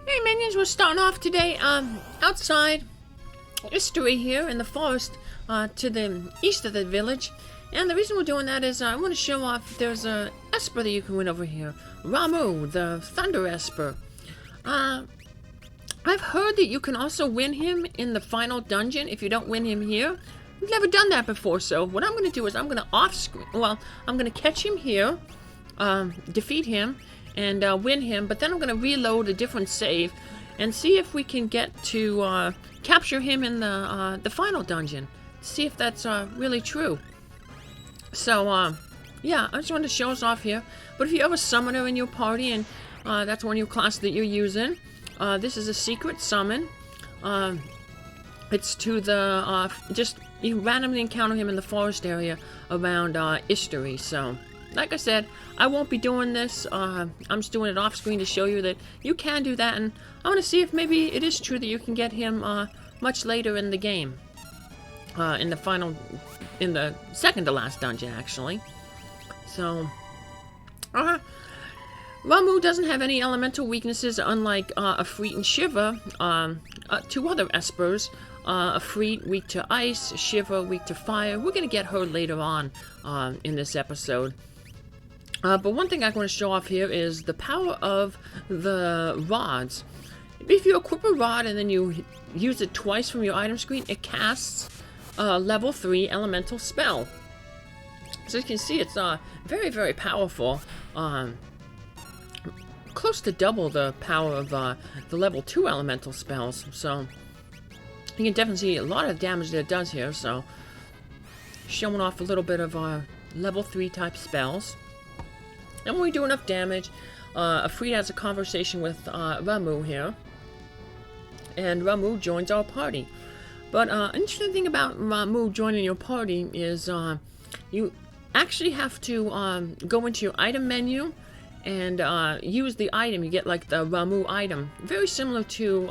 Hey minions, we're starting off today outside History here in the forest to the east of the village. And the reason we're doing that is I want to show off there's a Esper that you can win over here. Ramu, the Thunder Esper. I've heard that you can also win him in the final dungeon if you don't win him here. I've never done that before, so what I'm going to do is I'm going to catch him here, defeat him, and win him, but then I'm going to reload a different save and see if we can get to capture him in the final dungeon. See if that's really true. So, yeah, I just wanted to show us off here. But if you have a summoner in your party and that's one of your classes that you're using, this is a secret summon. It's to the, you randomly encounter him in the forest area around History, so... Like I said, I won't be doing this. I'm just doing it off screen to show you that you can do that, and I want to see if maybe it is true that you can get him much later in the game. In the second to last dungeon, actually. So, Ramu doesn't have any elemental weaknesses, unlike Afreet and Shiva, two other Espers. Afreet weak to ice, Shiva weak to fire. We're going to get her later on in this episode. But one thing I want to show off here is the power of the rods. If you equip a rod and then you use it twice from your item screen, it casts a level 3 elemental spell. So you can see it's very, very powerful. Close to double the power of the level 2 elemental spells. So you can definitely see a lot of damage that it does here. So showing off a little bit of level 3 type spells. And when we do enough damage, Afreet has a conversation with Ramu here. And Ramu joins our party. But an interesting thing about Ramu joining your party is you actually have to go into your item menu and use the item. You get like the Ramu item. Very similar to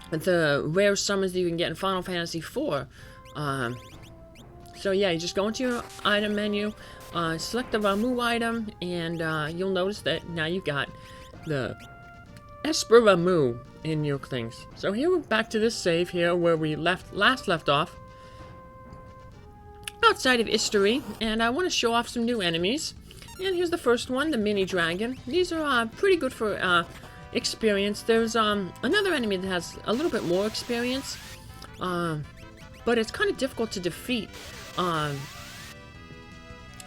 the rare summons that you can get in Final Fantasy IV. So yeah, you just go into your item menu. Select the Ramu item, and you'll notice that now you've got the Esper Ramu in your things. So here we're back to this save here where we last left off. Outside of History, and I want to show off some new enemies. And here's the first one, the mini dragon. These are pretty good for experience. There's another enemy that has a little bit more experience, but it's kind of difficult to defeat.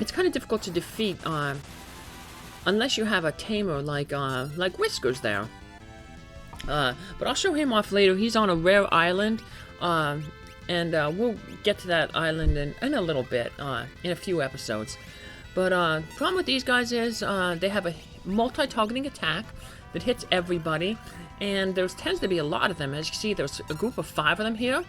It's kind of difficult to defeat unless you have a tamer like Whisker's there. But I'll show him off later. He's on a rare island, and we'll get to that island in a little bit, in a few episodes. But problem with these guys is they have a multi-targeting attack that hits everybody, and there tends to be a lot of them. As you can see, there's a group of 5 of them here.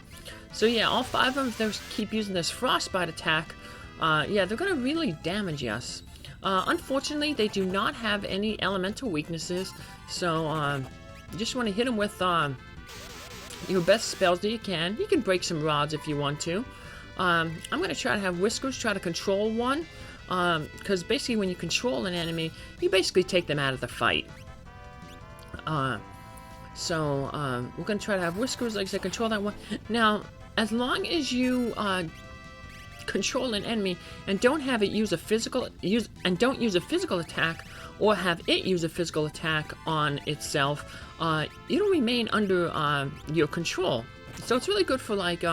So yeah, all 5 of them, they keep using this frostbite attack. Yeah, they're going to really damage us. Unfortunately, they do not have any elemental weaknesses, so you just want to hit them with your best spells that you can. You can break some rods if you want to. I'm going to try to have Whiskers try to control one, because basically when you control an enemy, you basically take them out of the fight. So we're going to try to have Whiskers, like I said, control that one. Now, as long as you control an enemy and don't have it use a physical attack, or have it use a physical attack on itself, it'll remain under your control. So it's really good for like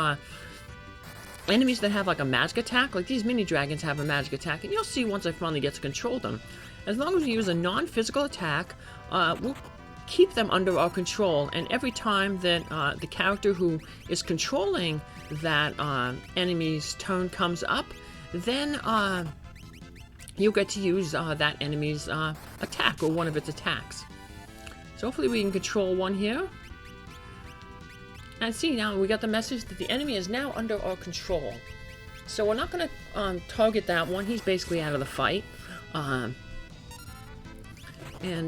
enemies that have like a magic attack. Like these mini dragons have a magic attack, and you'll see once I finally get to control them. As long as we use a non-physical attack, we'll keep them under our control, and every time that the character who is controlling that enemy's turn comes up, then you'll get to use that enemy's attack, or one of its attacks. So hopefully we can control one here. And see, now we got the message that the enemy is now under our control. So we're not going to target that one. He's basically out of the fight. And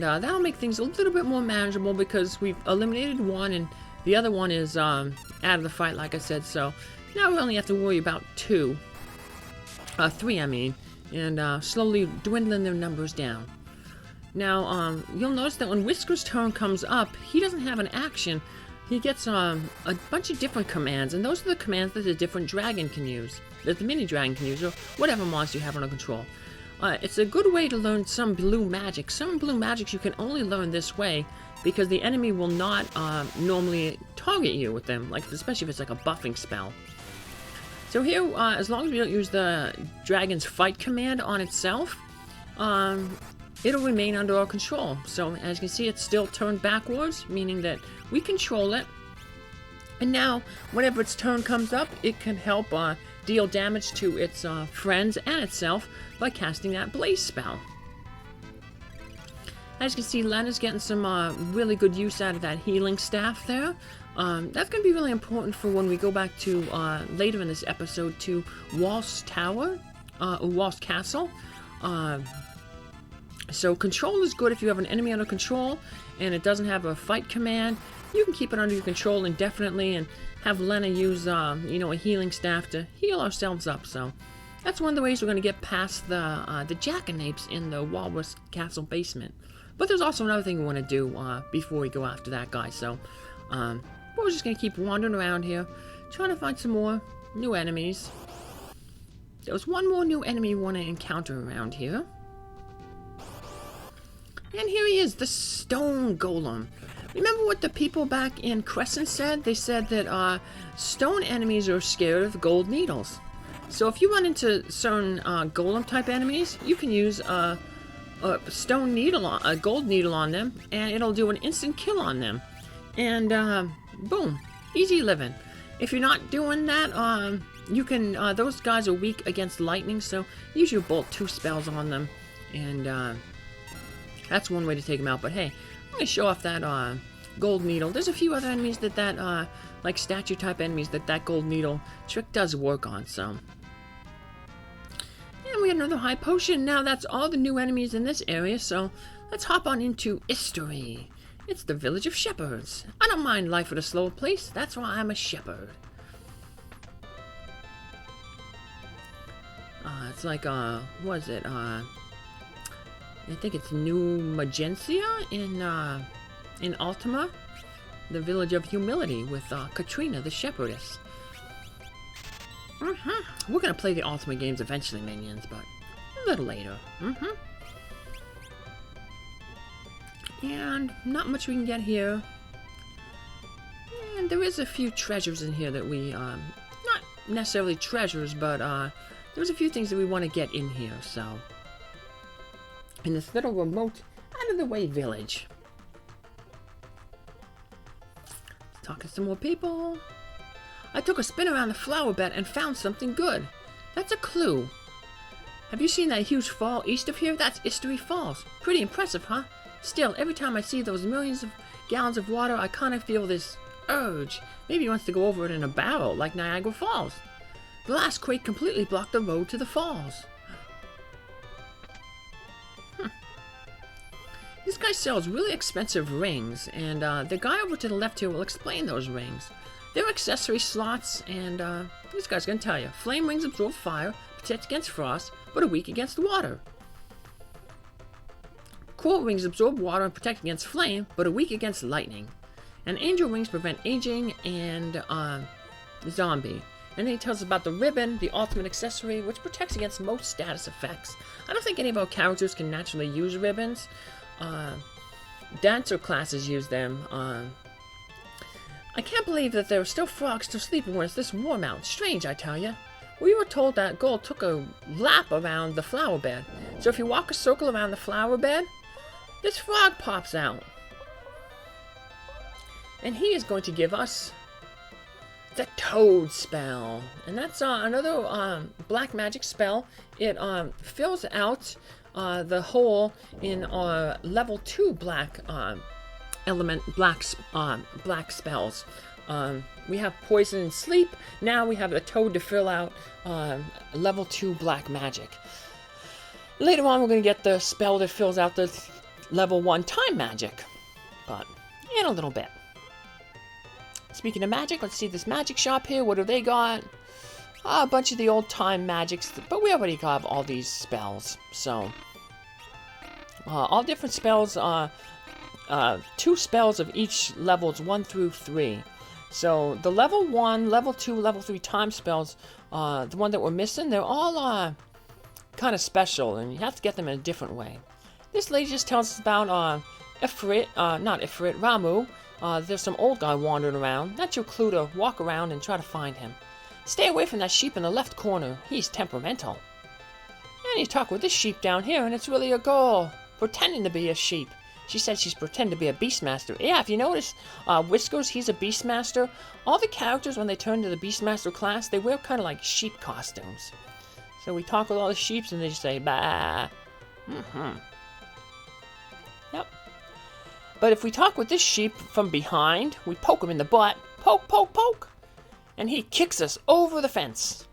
that'll make things a little bit more manageable because we've eliminated one and the other one is out of the fight, like I said. So now we only have to worry about 3, I mean, and slowly dwindling their numbers down. Now, you'll notice that when Whisker's turn comes up, he doesn't have an action. He gets a bunch of different commands, and those are the commands that the different dragon can use, that the mini dragon can use, or whatever monster you have under control. It's a good way to learn some blue magic. Some blue magics you can only learn this way, because the enemy will not normally target you with them, like especially if it's like a buffing spell. So here, as long as we don't use the dragon's fight command on itself, it'll remain under our control. So as you can see, it's still turned backwards, meaning that we control it. And now, whenever its turn comes up, it can help deal damage to its friends and itself by casting that blaze spell. As you can see, Lena's getting some really good use out of that healing staff there. That's going to be really important for when we go back to, later in this episode, to Walse Tower, or Walse Castle. So control is good if you have an enemy under control and it doesn't have a fight command. You can keep it under your control indefinitely and have Lena use, a healing staff to heal ourselves up. So that's one of the ways we're going to get past the Jackanapes in the Walrus Castle basement. But there's also another thing we want to do before we go after that guy. So we're just going to keep wandering around here, trying to find some more new enemies. There was one more new enemy we want to encounter around here. And here he is, the stone golem. Remember what the people back in Crescent said? They said that stone enemies are scared of gold needles. So if you run into certain golem type enemies, you can use a stone needle, a gold needle on them, and it'll do an instant kill on them. And boom, easy living. If you're not doing that, you can. Those guys are weak against lightning, so use your bolt 2 spells on them, and that's one way to take them out. But hey, I'm gonna show off that gold needle. There's a few other enemies that like statue type enemies that gold needle trick does work on. So. And we got another high potion. Now that's all the new enemies in this area, so let's hop on into History. It's the village of shepherds. I don't mind life at a slower pace. That's why I'm a shepherd. It's like, what is it? I think it's New Magencia in Ultima. The village of humility with Katrina the shepherdess. We're gonna play the Ultima games eventually, minions, but a little later. And not much we can get here. And there is a few treasures in here that we, not necessarily treasures, but there's a few things that we want to get in here, so. In this little remote, out-of-the-way village. Talking to some more people. I took a spin around the flower bed and found something good. That's a clue. Have you seen that huge fall east of here? That's History Falls. Pretty impressive, huh? Still, every time I see those millions of gallons of water, I kind of feel this urge. Maybe he wants to go over it in a barrel, like Niagara Falls. The last quake completely blocked the road to the falls. This guy sells really expensive rings, and the guy over to the left here will explain those rings. They're accessory slots, and this guy's gonna tell you. Flame rings absorb fire, protect against frost, but are weak against water. Coral rings absorb water and protect against flame, but are weak against lightning. And angel rings prevent aging and zombie. And then he tells us about the ribbon, the ultimate accessory, which protects against most status effects. I don't think any of our characters can naturally use ribbons. Dancer classes use them. I can't believe that there are still frogs still sleeping when it's this warm out. Strange, I tell ya. We were told that Gold took a lap around the flower bed. So if you walk a circle around the flower bed, this frog pops out. And he is going to give us the Toad spell. And that's another black magic spell. It fills out the hole in level 2 black element black spells. We have poison and sleep. Now we have a Toad to fill out level 2 black magic. Later on, we're going to get the spell that fills out the level 1 time magic, but in a little bit. Speaking of magic, let's see this magic shop here. What have they got? A bunch of the old time magics, but we already have all these spells, so All different spells, 2 spells of each levels 1 through 3. So the level 1, level 2, level 3 time spells, the one that we're missing, they're all kind of special, and you have to get them in a different way. This lady just tells us about Ifrit, not Ifrit, Ramu. There's some old guy wandering around. That's your clue to walk around and try to find him. Stay away from that sheep in the left corner. He's temperamental. And you talk with this sheep down here, and it's really a girl pretending to be a sheep. She said she's pretending to be a Beastmaster. Yeah, if you notice, Whiskers, he's a Beastmaster. All the characters, when they turn to the Beastmaster class, they wear kind of like sheep costumes. So we talk with all the sheeps, and they just say, bah. Yep. But if we talk with this sheep from behind, we poke him in the butt. Poke, poke, poke. And he kicks us over the fence.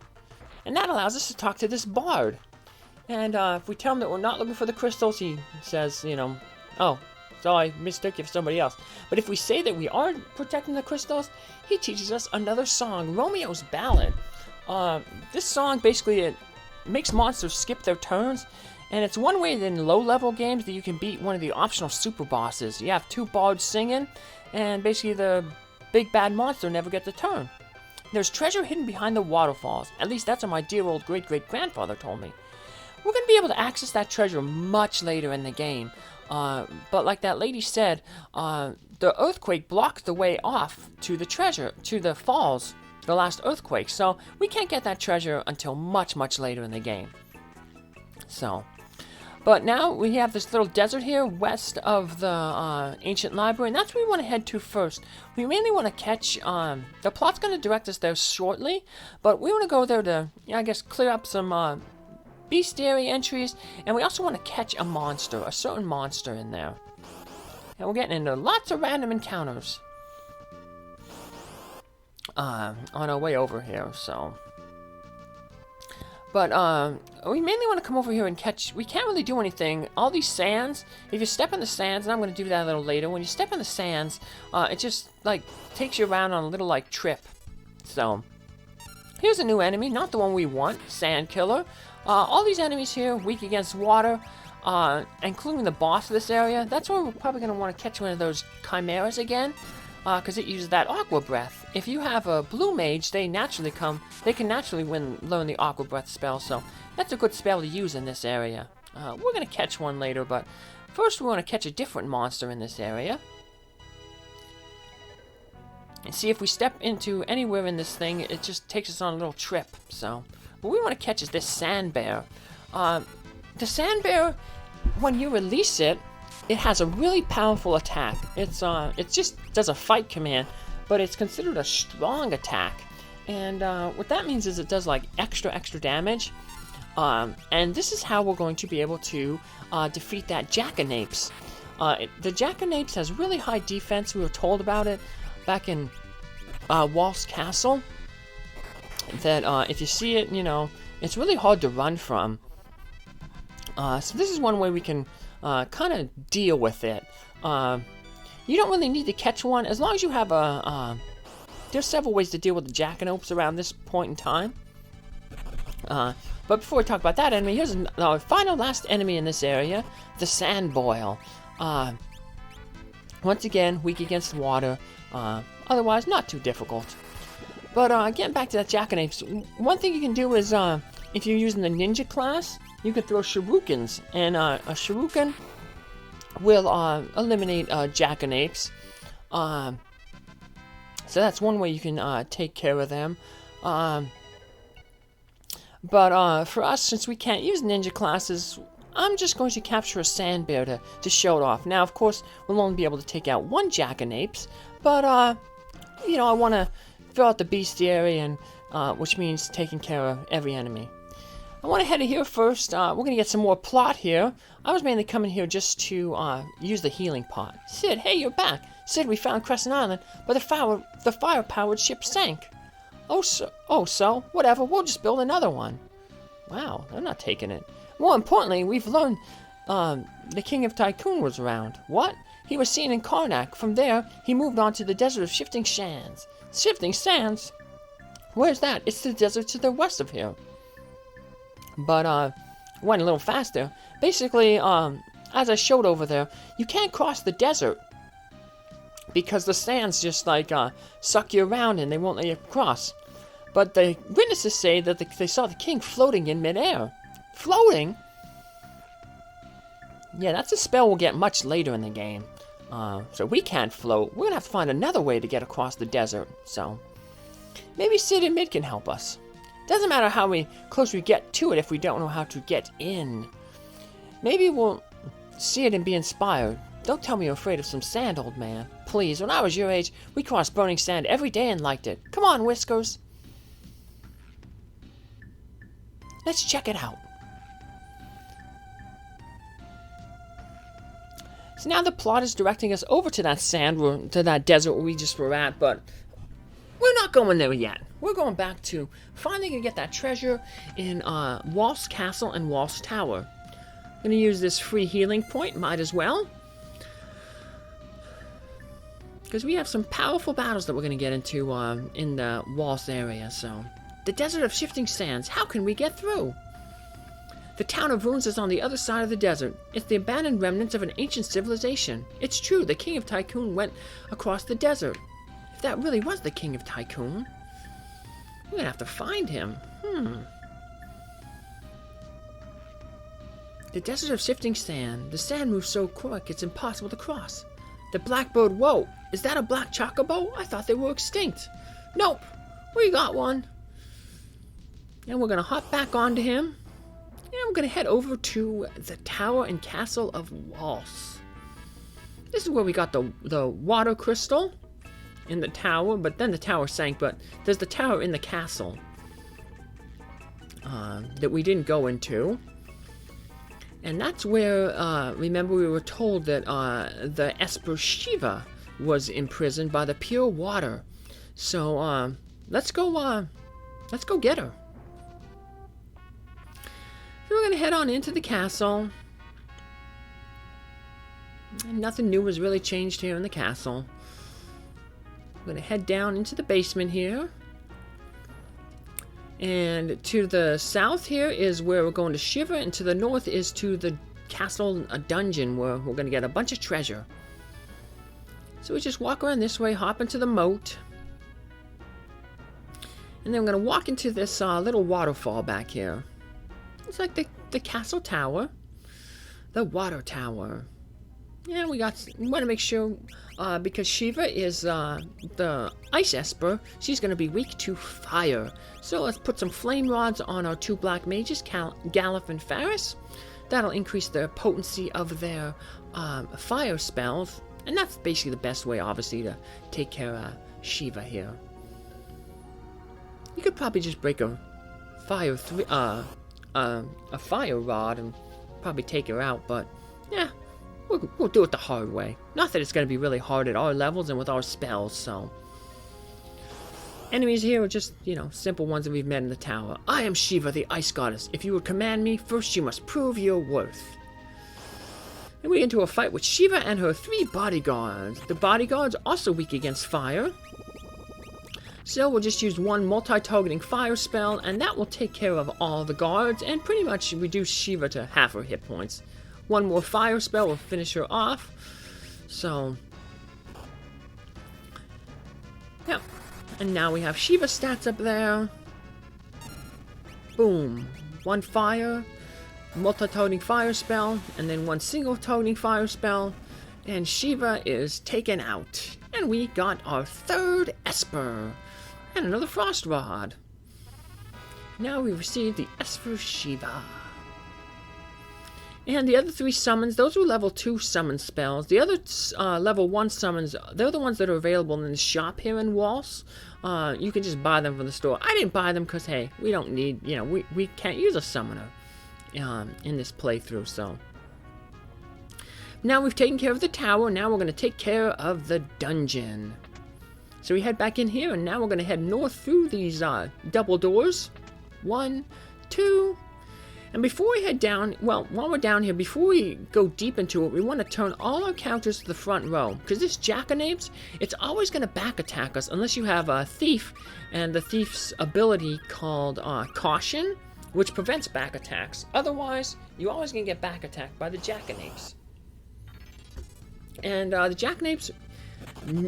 And that allows us to talk to this bard. And if we tell him that we're not looking for the crystals, he says, you know, oh, so I mistook you for somebody else. But if we say that we are protecting the crystals, he teaches us another song, Romeo's Ballad. This song basically it makes monsters skip their turns, and it's one way in low-level games that you can beat one of the optional super bosses. You have 2 bards singing, and basically the big bad monster never gets a turn. There's treasure hidden behind the waterfalls. At least that's what my dear old great-great-grandfather told me. We're going to be able to access that treasure much later in the game. But like that lady said, the earthquake blocked the way off to the treasure, to the falls, the last earthquake. So we can't get that treasure until much, much later in the game. So, but now we have this little desert here west of the ancient library, and that's where we want to head to first. We mainly want to catch, the plot's going to direct us there shortly, but we want to go there to, I guess, clear up some bestiary entries, and we also want to catch a monster, a certain monster in there. And we're getting into lots of random encounters on our way over here, so. But we mainly want to come over here and catch. We can't really do anything. All these sands, if you step in the sands, and I'm going to do that a little later, when you step in the sands, it just like takes you around on a little like trip. So here's a new enemy, not the one we want, Sand Killer. All these enemies here, weak against water, including the boss of this area. That's why we're probably going to want to catch one of those chimeras again, because it uses that Aqua Breath. If you have a blue mage, they can naturally learn the Aqua Breath spell, so that's a good spell to use in this area. We're going to catch one later, but first we want to catch a different monster in this area. And see if we step into anywhere in this thing, it just takes us on a little trip, so. What we want to catch is this sand bear. The sand bear, when you release it, it has a really powerful attack. It just does a fight command, but it's considered a strong attack. And what that means is it does like extra damage. And this is how we're going to be able to defeat that Jackanapes. The Jackanapes has really high defense. We were told about it back in Walse Castle. That if you see it, you know, it's really hard to run from. So this is one way we can kind of deal with it. You don't really need to catch one, as long as you have there's several ways to deal with the Jackanapes around this point in time. But before we talk about that enemy, here's our final last enemy in this area, the SandBoil. Once again, weak against water, otherwise not too difficult. But getting back to that Jackanapes, one thing you can do is, if you're using the ninja class, you can throw shurikens, and a shuriken will eliminate Jackanapes. So that's one way you can take care of them. But for us, since we can't use ninja classes, I'm just going to capture a sand bear to show it off. Now, of course, we'll only be able to take out one Jackanapes, but you know, I want to fill out the bestiary, and which means taking care of every enemy. I want to head here first. We're going to get some more plot here. I was mainly coming here just to use the healing pot. Sid, hey, you're back. Sid, we found Crescent Island, but the fire-powered ship sank. Oh, so, whatever, we'll just build another one. Wow, they're not taking it. More importantly, we've learned the King of Tycoon was around. What? He was seen in Karnak. From there, he moved on to the desert of Shifting Sands. Shifting Sands? Where's that? It's the desert to the west of here. But, went a little faster. Basically, I as I showed over there, you can't cross the desert because the sands just like suck you around and they won't let you cross. But the witnesses say that they saw the king floating in midair. Floating? Yeah, that's a spell we'll get much later in the game. So we can't float. We're gonna have to find another way to get across the desert. So maybe Sid and Mid can help us. Doesn't matter how close we get to it if we don't know how to get in. Maybe we'll see it and be inspired. Don't tell me you're afraid of some sand, old man. Please, when I was your age, we crossed burning sand every day and liked it. Come on, Whiskers. Let's check it out. So now the plot is directing us over to that to that desert where we just were at, but we're not going there yet. We're going back to finally gonna get that treasure in Walse Castle and Walse Tower. I'm gonna use this free healing point, might as well. Because we have some powerful battles that we're gonna get into in the Walse area, so. The Desert of Shifting Sands, how can we get through? The town of Ruins is on the other side of the desert. It's the abandoned remnants of an ancient civilization. It's true, the King of Tycoon went across the desert. If that really was the King of Tycoon, we're gonna have to find him. The Desert of Shifting Sand. The sand moves so quick it's impossible to cross. The blackbird, whoa, is that a black chocobo? I thought they were extinct. Nope, we got one. And we're gonna hop back onto him. And we're gonna head over to the Tower and Castle of Walse. This is where we got the water crystal in the tower, but then the tower sank, but there's the tower in the castle that we didn't go into. And that's where, remember we were told that the Esper Shiva was imprisoned by the pure water. So, let's go get her. So we're gonna head on into the castle. And nothing new has really changed here in the castle. We're gonna head down into the basement here. And to the south here is where we're going to Shiva, and to the north is to the castle dungeon where we're gonna get a bunch of treasure. So we just walk around this way, hop into the moat. And then we're gonna walk into this little waterfall back here. It's like the castle tower, the water tower. Yeah, we want to make sure, because Shiva is the ice esper, she's going to be weak to fire. So let's put some flame rods on our two black mages, Galif and Faris. That'll increase the potency of their fire spells. And that's basically the best way, obviously, to take care of Shiva here. You could probably just break a fire rod and probably take her out, but yeah, we'll do it the hard way. Not that it's going to be really hard at our levels and with our spells, so. Enemies here are just, simple ones that we've met in the tower. I am Shiva, the ice goddess. If you would command me, first you must prove your worth. And we get into a fight with Shiva and her 3 bodyguards. The bodyguards are also weak against fire. So we'll just use one multi-targeting fire spell, and that will take care of all the guards, and pretty much reduce Shiva to half her hit points. One more fire spell will finish her off. So, yeah. And now we have Shiva stats up there. Boom. 1 fire, multi-targeting fire spell, and then 1 single targeting fire spell, and Shiva is taken out. And we got our 3rd Esper. And another frost rod. Now we receive the Esper Shiva. And the other 3 summons, those were level 2 summon spells. The other level 1 summons, they're the ones that are available in the shop here in Walse. You can just buy them from the store. I didn't buy them because, hey, we don't need, we can't use a summoner in this playthrough, so. Now we've taken care of the tower, now we're going to take care of the dungeon. So we head back in here, and now we're going to head north through these double doors. 1, 2, and before we head down, well, while we're down here, before we go deep into it, we want to turn all our counters to the front row. Because this Jackanapes, it's always going to back attack us unless you have a thief, and the thief's ability called Caution, which prevents back attacks. Otherwise, you're always going to get back attacked by the Jackanapes. And the Jackanapes,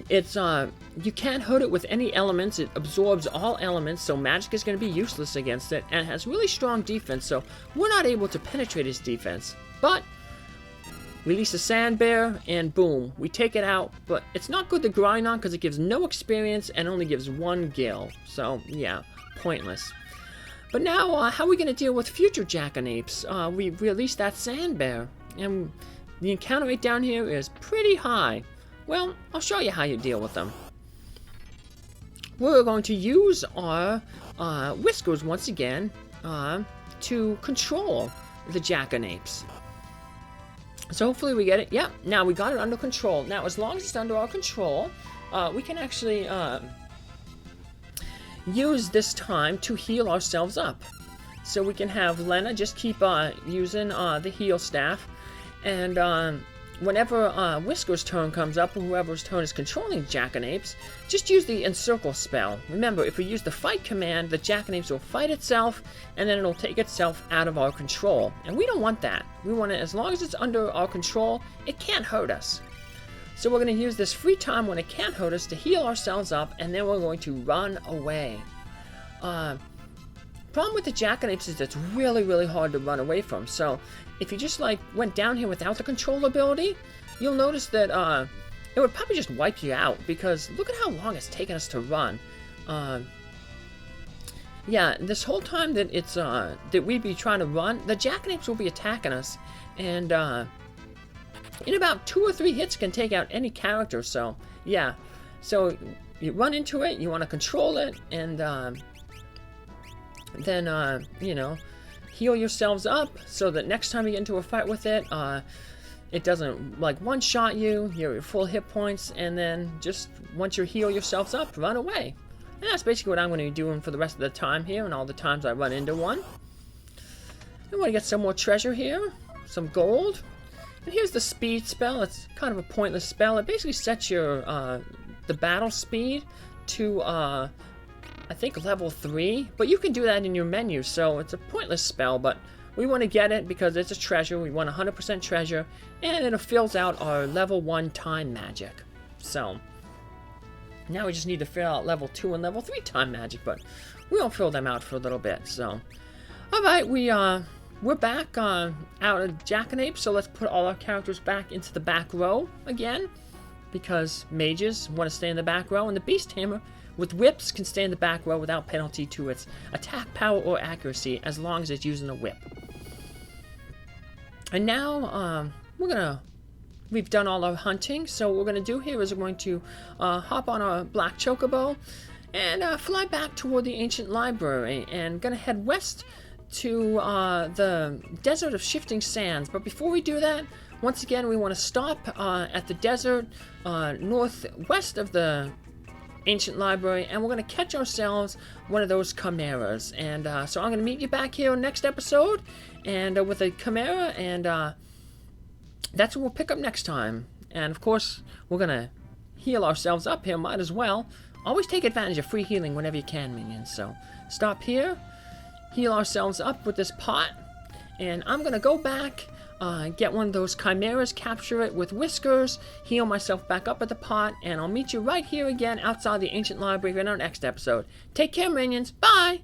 it's you can't hurt it with any elements. It absorbs all elements, so magic is going to be useless against it, and it has really strong defense, so we're not able to penetrate its defense. But release a sand bear, and boom, we take it out. But it's not good to grind on because it gives no experience and only gives 1 gil. So yeah, pointless. But now, how are we going to deal with future Jackanapes? We release that sand bear, and the encounter rate down here is pretty high. Well, I'll show you how you deal with them. We're going to use our Whiskers once again to control the Jackanapes. So hopefully we get it. Yeah, now we got it under control. Now, as long as it's under our control, we can actually use this time to heal ourselves up. So we can have Lena just keep using the heal staff, and whenever Whisker's turn comes up, or whoever's turn is controlling Jackanapes, just use the encircle spell. Remember, if we use the fight command, the Jackanapes will fight itself, and then it'll take itself out of our control. And we don't want that. We want it, as long as it's under our control, it can't hurt us. So we're going to use this free time when it can't hurt us to heal ourselves up, and then we're going to run away. Problem with the Jackanapes is it's really, really hard to run away from. So if you just like went down here without the control ability, you'll notice that it would probably just wipe you out, because look at how long it's taken us to run. Yeah, this whole time that it's that we'd be trying to run, the Jackanapes will be attacking us, and in about 2 or 3 hits can take out any character. So yeah, so you run into it, you want to control it, and then you know, heal yourselves up so that next time you get into a fight with it, it doesn't like one-shot you. You're at full hit points, and then just once you heal yourselves up, run away. And that's basically what I'm going to be doing for the rest of the time here, and all the times I run into one. I want to get some more treasure here, some gold. And here's the speed spell. It's kind of a pointless spell. It basically sets your the battle speed to I think level 3, but you can do that in your menu, so it's a pointless spell, but we want to get it because it's a treasure. We want 100% treasure, and it fills out our level 1 time magic. So now we just need to fill out level 2 and level 3 time magic, but we won't fill them out for a little bit. So alright, we're back out of Jackanapes, so let's put all our characters back into the back row again, because mages want to stay in the back row, and the Beast Hammer with whips can stay in the back row without penalty to its attack power or accuracy, as long as it's using a whip. And now we've done all our hunting, so what we're going to do here is we're going to hop on our black chocobo and fly back toward the ancient library, and going to head west to the Desert of Shifting Sands. But before we do that, once again, we want to stop at the desert northwest of the ancient library, and we're going to catch ourselves one of those chimeras. And so I'm going to meet you back here next episode, and with a chimera, and that's what we'll pick up next time. And of course, we're going to heal ourselves up here, might as well. Always take advantage of free healing whenever you can, minions. So stop here, heal ourselves up with this pot, and I'm going to go back, get one of those chimeras, capture it with Whiskers, heal myself back up at the pot, and I'll meet you right here again outside the ancient library in our next episode. Take care, minions. Bye!